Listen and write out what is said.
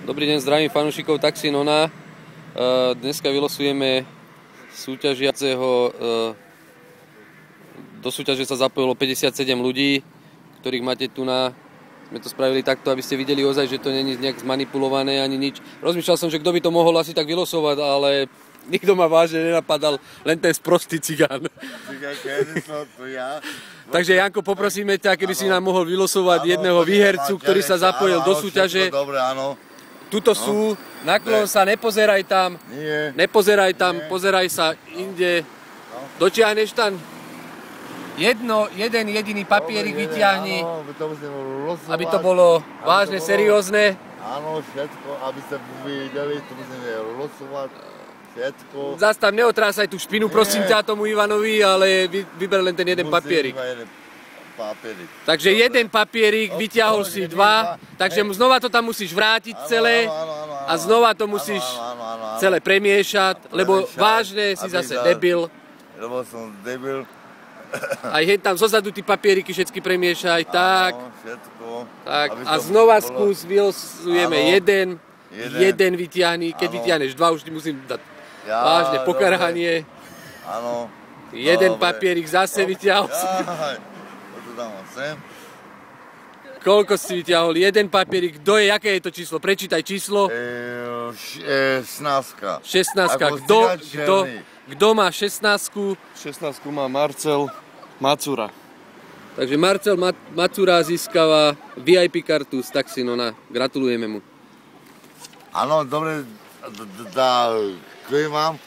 Dobrý deň, zdravím fanúšikov Taxi Nona. Dneska vylosujeme súťažiaceho. Do súťaže sa zapojilo 57 ľudí, ktorých máte tu na... Sme to spravili takto, aby ste videli ozaj, že to není nejak zmanipulované ani nič. Rozmýšľal som, že kto by to mohol asi tak vylosovať, ale nikto ma vážne nenapadal, len ten sprostý cigán. Takže Janko, poprosíme ťa, keby si nám mohol vylosovať jedného výhercu, ktorý sa zapojil do súťaže. Tuto sú, naklon sa, nepozeraj tam, pozeraj sa inde. Dotiahneš tam? Jeden jediný papierik vyťahni, aby to bolo vážne, seriózne. Áno, všetko, aby ste videli, tu musíme losovať, všetko. Zas tam neotrásaj tú špinu, prosím ťa, tomu Ivanovi, ale vyber len ten jeden papierik. Takže jeden papierik, vyťahol si dva, takže znova to tam musíš vrátiť celé a znova to musíš celé premiešať, lebo vážne si zase debil. Lebo som debil. Aj tam zozadu tí papieriky všetky premiešaj, tak. Všetko. Tak, a znova skús, vylosujeme jeden vyťahni, keď vyťahneš dva, už ti musím dať vážne pokarhanie. Áno. Jeden papierik zase vyťahol si. Sem. Koľko si vyťahol? Jeden papierik. Kto je? Jaké je to číslo? Prečítaj číslo. 16. 16. Kto má 16? 16 má Marcel Macura. Takže Marcel Macura získava VIP kartu z Taxi Nona. Gratulujeme mu. Áno, dobre, ďakujem vám.